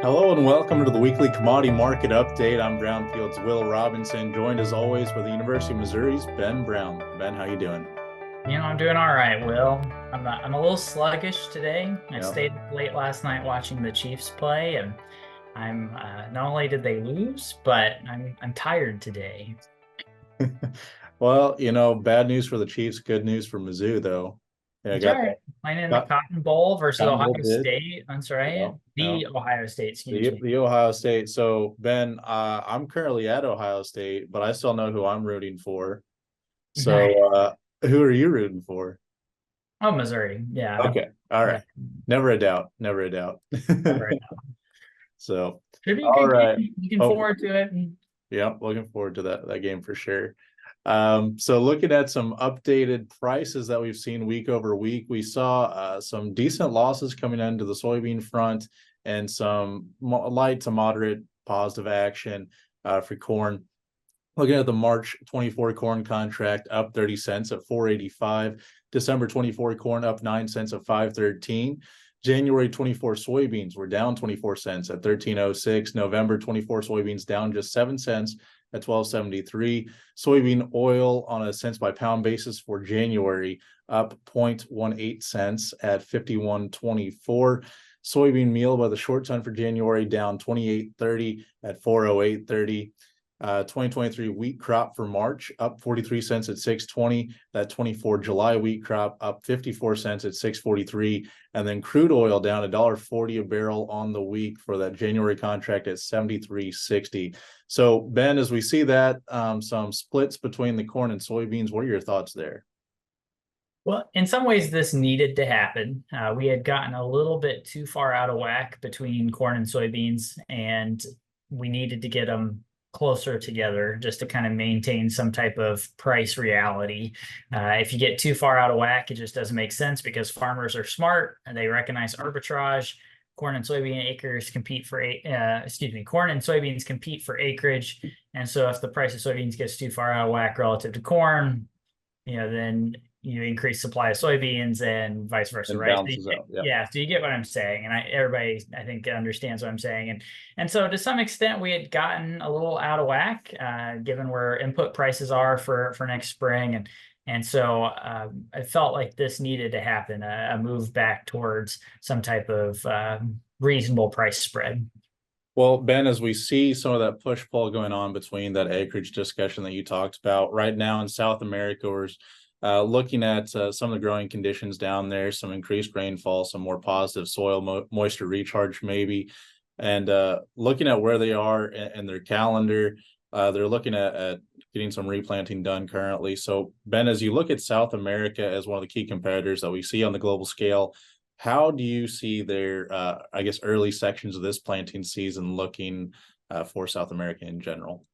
Hello and welcome to the weekly commodity market update. I'm Brownfield's Will Robinson, joined as always by the University of Missouri's Ben Brown. Ben, how you doing? I'm doing all right, Will. I'm a little sluggish today. I Yeah. stayed up late last night watching the Chiefs play, and I'm not only did they lose, but I'm tired today. Well, bad news for the Chiefs, good news for Mizzou, though. Yeah, I It's got all that. right. Playing in the Got Cotton Bowl versus Cotton Bowl Ohio bid. State. That's right. Yeah, yeah. The Ohio State, excuse The me. the Ohio State. So Ben, I'm currently at Ohio State, but I still know who I'm rooting for. Nice. So who are you rooting for? Oh, Missouri. Yeah. Okay. All Yeah. right. Never a doubt. Never a doubt. All right. So, Should be a all good right. game. Looking Oh, forward to it. yeah, looking forward to that game for sure. So looking at some updated prices that we've seen week over week, we saw some decent losses coming into the soybean front and some light to moderate positive action for corn. Looking at the March 24 corn contract up 30 cents at 485. December 24 corn up 9 cents at 513. January 24 soybeans were down 24 cents at 1306. November 24 soybeans down just 7 cents at 1273. Soybean oil on a cents by pound basis for January up 0.18 cents at 51.24. Soybean meal by the short ton for January down 28.30 at 408.30. 2023 wheat crop for March up 43 cents at 620. That 24 July wheat crop up 54 cents at 643. And then crude oil down $1.40 a barrel on the week for that January contract at 73.60. So Ben, as we see that, some splits between the corn and soybeans, what are your thoughts there? Well, in some ways, this needed to happen. We had gotten a little bit too far out of whack between corn and soybeans, and we needed to get them closer together just to kind of maintain some type of price reality. If you get too far out of whack, it just doesn't make sense because farmers are smart and they recognize arbitrage. Corn and soybean acres compete for, corn and soybeans compete for acreage. And so if the price of soybeans gets too far out of whack relative to corn, then you increase supply of soybeans and vice versa, And right? balances out. Yeah. Yeah, so you get what I'm saying, and everybody I think understands what I'm saying, and so to some extent we had gotten a little out of whack, given where input prices are for next spring, and so I felt like this needed to happen, a move back towards some type of reasonable price spread. Well, Ben, as we see some of that push pull going on between that acreage discussion that you talked about right now in South America, we're looking at some of the growing conditions down there, some increased rainfall, some more positive soil moisture recharge, maybe. And looking at where they are in their calendar, they're looking at getting some replanting done currently. So, Ben, as you look at South America as one of the key competitors that we see on the global scale, how do you see their, I guess, early sections of this planting season looking for South America in general?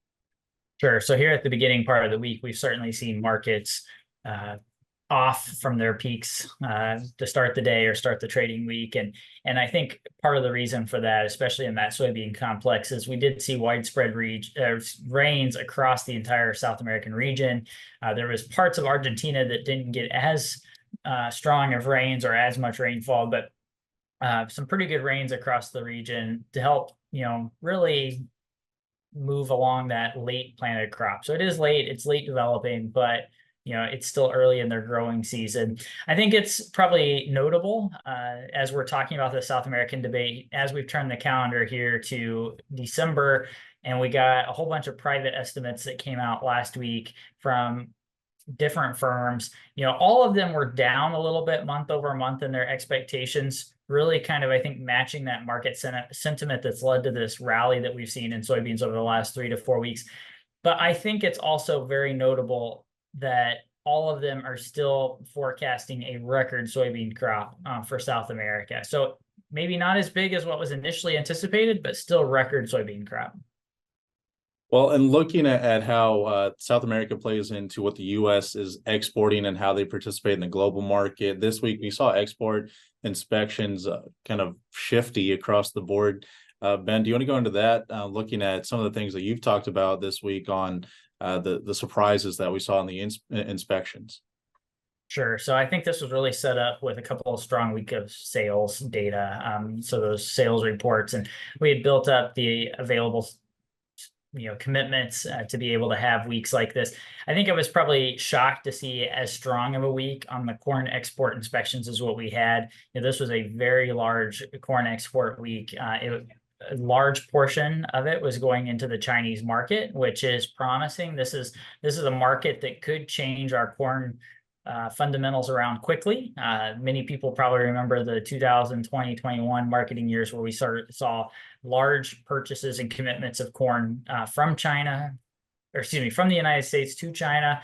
Sure. So here at the beginning part of the week, we've certainly seen markets uh, off from their peaks to start the day or start the trading week, and I think part of the reason for that, especially in that soybean complex, is we did see widespread rains across the entire South American region. There was parts of Argentina that didn't get as strong of rains or as much rainfall, but some pretty good rains across the region to help really move along that late planted crop. So it is late, it's late developing, but it's still early in their growing season. I think it's probably notable as we're talking about the South American debate, as we've turned the calendar here to December, and we got a whole bunch of private estimates that came out last week from different firms. All of them were down a little bit month over month in their expectations, really kind of, I think, matching that market sentiment that's led to this rally that we've seen in soybeans over the last 3 to 4 weeks. But I think it's also very notable that all of them are still forecasting a record soybean crop for South America. So maybe not as big as what was initially anticipated, but still record soybean crop. Well, and looking at how South America plays into what the U.S. is exporting and how they participate in the global market, this week we saw export inspections kind of shifty across the board. Ben, do you want to go into that, looking at some of the things that you've talked about this week on the surprises that we saw in the inspections? Sure. So I think this was really set up with a couple of strong week of sales data. So those sales reports, and we had built up the available, commitments to be able to have weeks like this. I think I was probably shocked to see as strong of a week on the corn export inspections as what we had. This was a very large corn export week. A large portion of it was going into the Chinese market, which is promising. This is a market that could change our corn fundamentals around quickly. Many people probably remember the 2020-21 marketing years where we saw large purchases and commitments of corn from China, or excuse me, from the United States to China.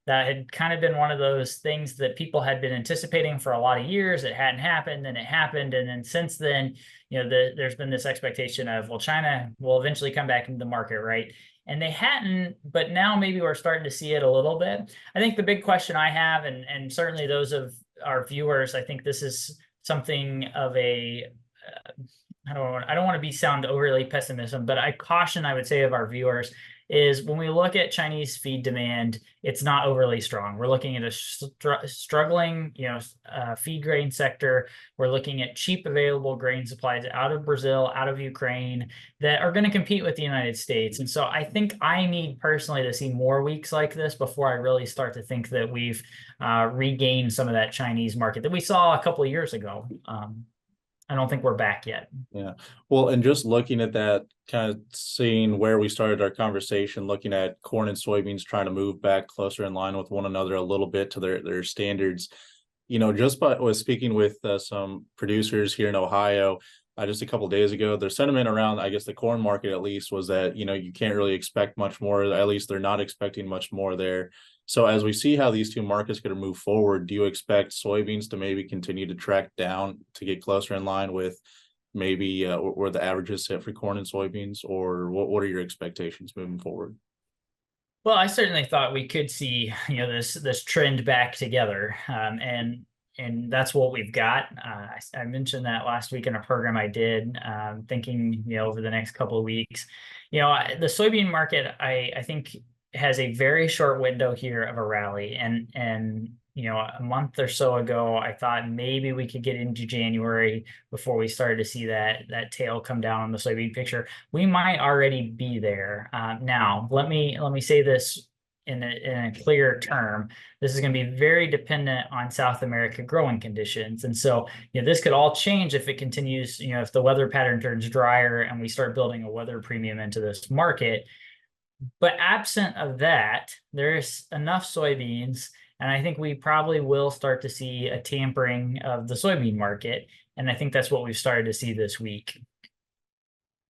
That had kind of been one of those things that people had been anticipating for a lot of years. It hadn't happened, and it happened. And then since then, there's been this expectation of, well, China will eventually come back into the market, right? And they hadn't, but now maybe we're starting to see it a little bit. I think the big question I have, and certainly those of our viewers, I think this is something of a, I don't want to sound overly pessimism, but I caution, I would say, of our viewers is when we look at Chinese feed demand, it's not overly strong. We're looking at a struggling, feed grain sector. We're looking at cheap available grain supplies out of Brazil, out of Ukraine, that are going to compete with the United States. And so I think I need personally to see more weeks like this before I really start to think that we've regained some of that Chinese market that we saw a couple of years ago. I don't think we're back yet. Yeah. Well, and just looking at that, kind of seeing where we started our conversation, looking at corn and soybeans trying to move back closer in line with one another a little bit to their standards. Just by was speaking with some producers here in Ohio just a couple of days ago, their sentiment around, I guess, the corn market at least was that, you can't really expect much more. At least they're not expecting much more there. So as we see how these two markets are going to move forward, do you expect soybeans to maybe continue to track down to get closer in line with maybe where the averages sit for corn and soybeans, or what are your expectations moving forward? Well, I certainly thought we could see, this trend back together, and that's what we've got. I mentioned that last week in a program I did, thinking, over the next couple of weeks, the soybean market, I think has a very short window here of a rally, and a month or so ago, I thought maybe we could get into January before we started to see that tail come down on the soybean picture. We might already be there. Now, let me say this in a clear term. This is going to be very dependent on South America growing conditions, and so this could all change if it continues. If the weather pattern turns drier and we start building a weather premium into this market. But absent of that, there's enough soybeans, and I think we probably will start to see a tampering of the soybean market. And I think that's what we've started to see this week.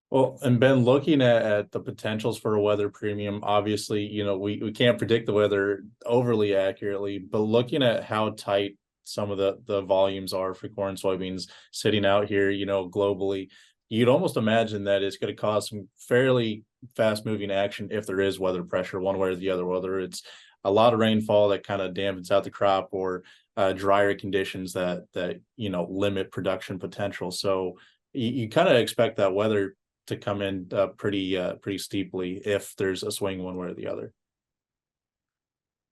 Well, and Ben, looking at the potentials for a weather premium, obviously, we can't predict the weather overly accurately, but looking at how tight some of the volumes are for corn and soybeans sitting out here, globally, you'd almost imagine that it's going to cause some fairly fast moving action if there is weather pressure one way or the other, whether it's a lot of rainfall that kind of dampens out the crop, or drier conditions that limit production potential. So you kind of expect that weather to come in pretty steeply if there's a swing one way or the other.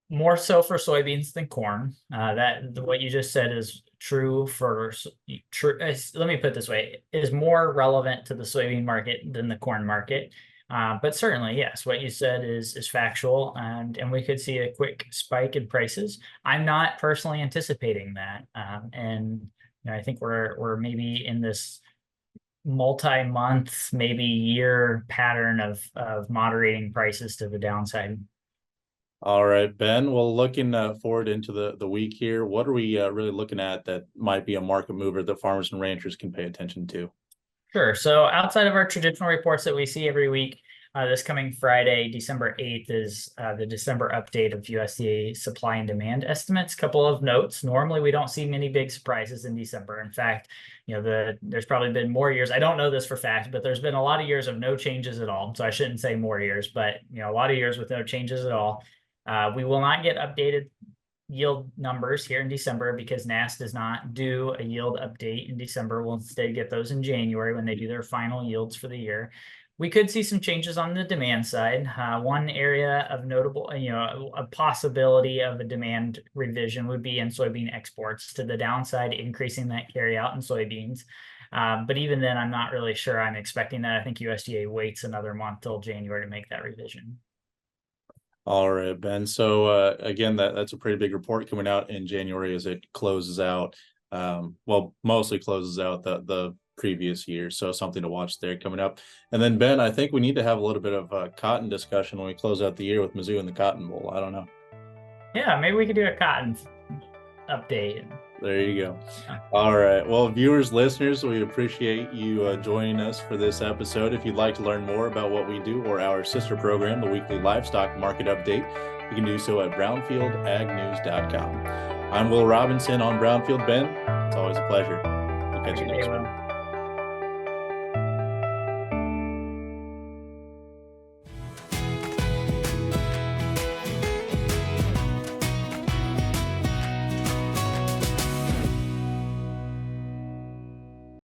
More so for soybeans than corn. What you just said is true for let me put it this way, is more relevant to the soybean market than the corn market. But certainly, yes, what you said is factual, and we could see a quick spike in prices. I'm not personally anticipating that, and I think we're maybe in this multi-month, maybe year pattern of moderating prices to the downside. All right, Ben. Well, looking forward into the week here, what are we really looking at that might be a market mover that farmers and ranchers can pay attention to? Sure. So outside of our traditional reports that we see every week, this coming Friday, December 8th, is the December update of USDA supply and demand estimates. Couple of notes. Normally, we don't see many big surprises in December. In fact, there's probably been more years. I don't know this for fact, but there's been a lot of years of no changes at all. So I shouldn't say more years, but a lot of years with no changes at all. We will not get updated yield numbers here in December because NASS does not do a yield update in December. We'll instead get those in January when they do their final yields for the year. We could see some changes on the demand side. One area of notable, a possibility of a demand revision would be in soybean exports to the downside, increasing that carry out in soybeans. But even then, I'm not really sure I'm expecting that. I think USDA waits another month till January to make that revision. All right, Ben. So again, that's a pretty big report coming out in January as it closes out. Well, mostly closes out the previous year. So something to watch there coming up. And then Ben, I think we need to have a little bit of a cotton discussion when we close out the year with Mizzou and the Cotton Bowl. I don't know. Yeah, maybe we could do a cotton update. There you go. All right. Well, viewers, listeners, we appreciate you joining us for this episode. If you'd like to learn more about what we do or our sister program, the Weekly Livestock Market Update, you can do so at brownfieldagnews.com. I'm Will Robinson on Brownfield. Ben, it's always a pleasure. We'll catch you next week.